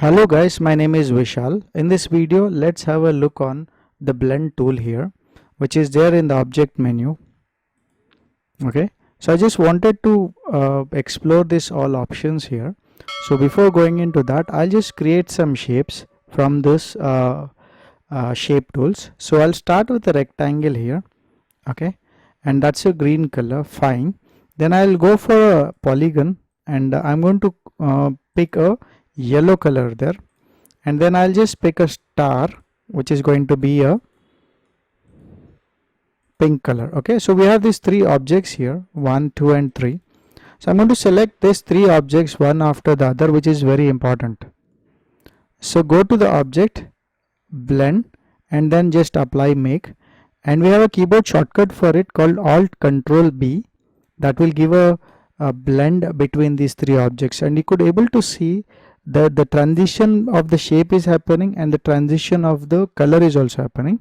Hello guys, my name is Vishal. In this video, let's have a look on the blend tool here, which is there in the object menu. Okay, so I just wanted to explore this all options here. So before going into that, I'll just create some shapes from this shape tools. So I'll start with a rectangle here. Okay, and that's a green color. Fine. Then I'll go for a polygon, and I'm going to pick a yellow color there, and then I'll just pick a star which is going to be a pink color. Okay, so we have these three objects here, 1, 2 and 3. So I'm going to select these three objects one after the other, which is very important. So go to the object, blend, and then just apply make, and we have a keyboard shortcut for it called Alt Control B that will give a blend between these three objects, and you could able to see the transition of the shape is happening and the transition of the color is also happening.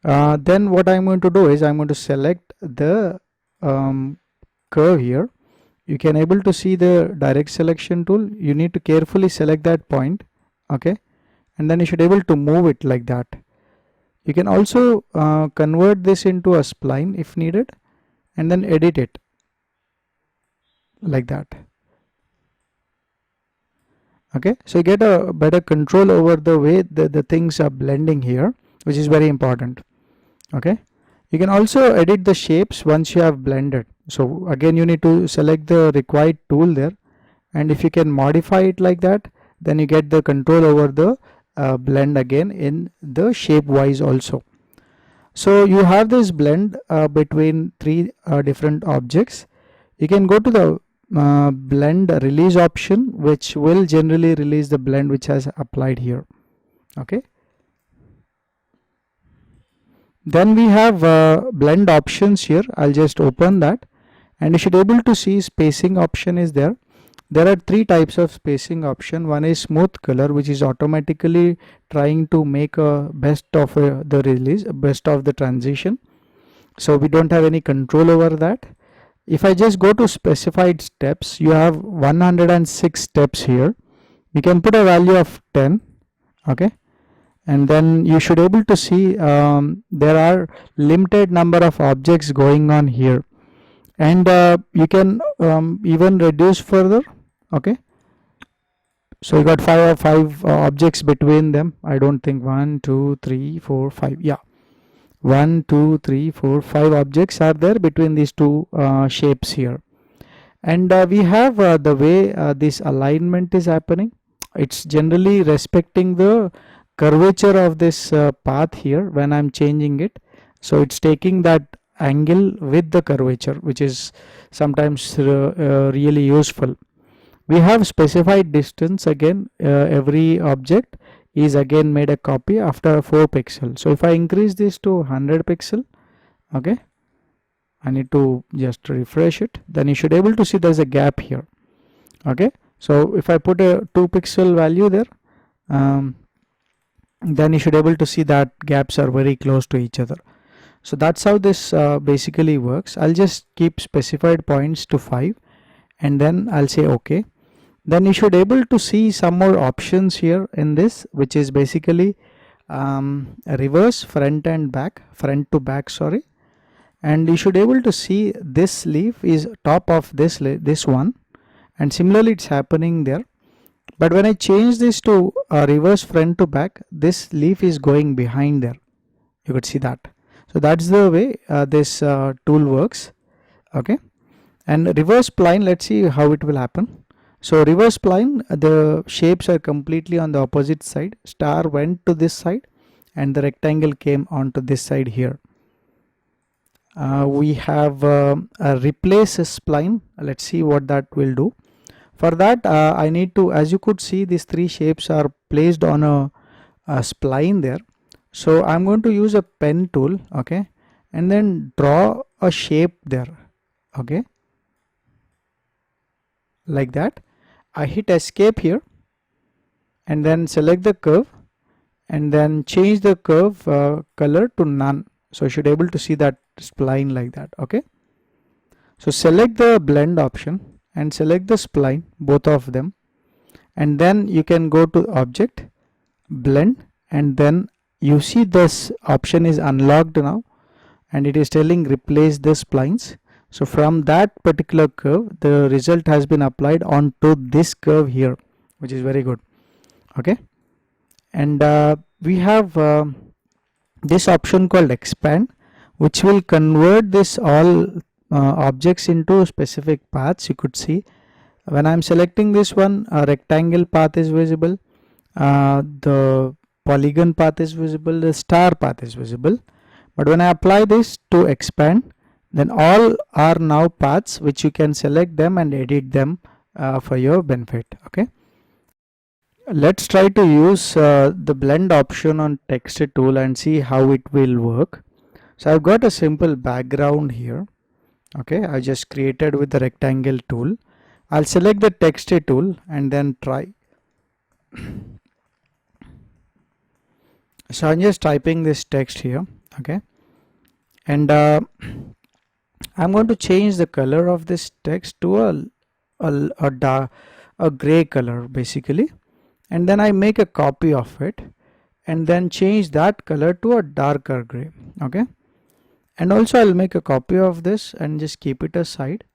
Then what I'm going to do is I'm going to select the curve here. You can able to see the direct selection tool. You need to carefully select that point. Okay, and then you should able to move it like that. You can also convert this into a spline if needed, and then edit it like that. Okay, so you get a better control over the way the things are blending here, which is very important. Okay, you can also edit the shapes once you have blended. So again, you need to select the required tool there, and if you can modify it like that, then you get the control over the blend again in the shape wise also. So you have this blend between three different objects. You can go to the blend release option, which will generally release the blend which has applied here. Okay, then we have blend options here. I'll just open that, and you should able to see spacing option is there. There are three types of spacing option. One is smooth color, which is automatically trying to make a best of the release, best of the transition, so we don't have any control over that. If I just go to specified steps, you have 106 steps here. You can put a value of 10. Okay, and then you should able to see there are limited number of objects going on here, and you can even reduce further. Okay, so you got five objects between them. I don't think 1, 2, 3, 4, 5. Yeah, 1, 2, 3, 4, 5 objects are there between these two shapes here. And we have the way this alignment is happening. It's generally respecting the curvature of this path here when I'm changing it. So it's taking that angle with the curvature, which is sometimes really useful. We have specified distance again. Every object is again made a copy after 4 pixels. So if I increase this to 100 pixel, okay, I need to just refresh it, then you should able to see there's a gap here. Okay, so if I put a 2 pixel value there, then you should able to see that gaps are very close to each other. So that's how this basically works. I'll just keep specified points to 5, and then I'll say okay. Then you should able to see some more options here in this, which is basically reverse, front and back, front to back, sorry. And you should able to see this leaf is top of this one, and similarly it's happening there. But when I change this to reverse, front to back, this leaf is going behind there. You could see that. So that's the way this tool works. Okay, and reverse spline, let's see how it will happen. So reverse spline, the shapes are completely on the opposite side. Star went to this side, and the rectangle came onto this side here. We have a replace spline. Let's see what that will do. For that, I need to, as you could see, these three shapes are placed on a spline there. So I'm going to use a pen tool, okay, and then draw a shape there. Okay, like that. I hit escape here, and then select the curve, and then change the curve color to none. So you should able to see that spline like that. Okay, so select the blend option and select the spline, both of them, and then you can go to object, blend, and then you see this option is unlocked now, and it is telling replace the splines. So from that particular curve, the result has been applied onto this curve here, which is very good. Okay, and we have this option called expand, which will convert this all objects into specific paths. You could see when I'm selecting this one, a rectangle path is visible, the polygon path is visible, the star path is visible. But when I apply this to expand, then all are now paths which you can select them and edit them for your benefit. Okay, let's try to use the blend option on text tool and see how it will work. So I've got a simple background here. Okay, I just created with the rectangle tool. I'll select the text tool and then try. So I'm just typing this text here. Okay, and I'm going to change the color of this text to a gray color basically, and then I make a copy of it and then change that color to a darker gray. Okay, and also I'll make a copy of this and just keep it aside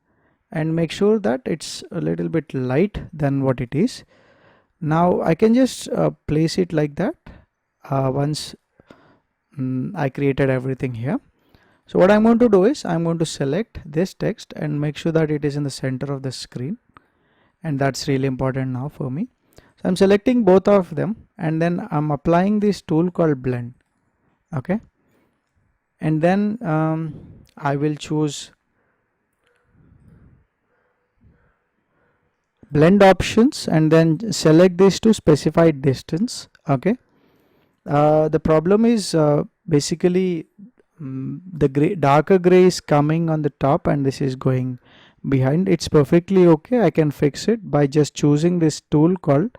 and make sure that it's a little bit light than what it is. Now I can just place it like that once I created everything here. So what I'm going to do is I'm going to select this text and make sure that it is in the center of the screen, and that's really important now for me. So I'm selecting both of them and then I'm applying this tool called blend. Okay, and then I will choose blend options and then select this to specified distance. Okay, the problem is basically the darker gray is coming on the top and this is going behind. It's perfectly okay. I can fix it by just choosing this tool called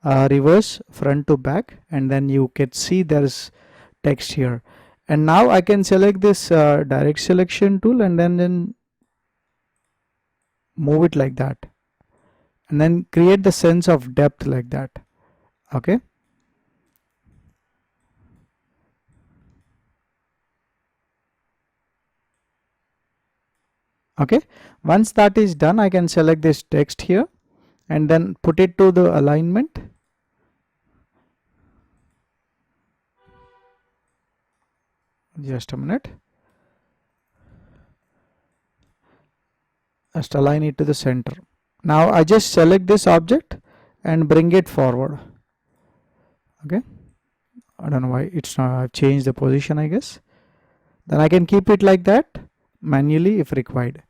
reverse front to back, and then you can see there's text here. And now I can select this direct selection tool and then move it like that, and then create the sense of depth like that. Okay, okay, once that is done, I can select this text here and then put it to the alignment. Just a minute. Just align it to the center. Now I just select this object and bring it forward. Okay, I don't know why it's not. I've changed the position, I guess. Then I can keep it like that manually if required.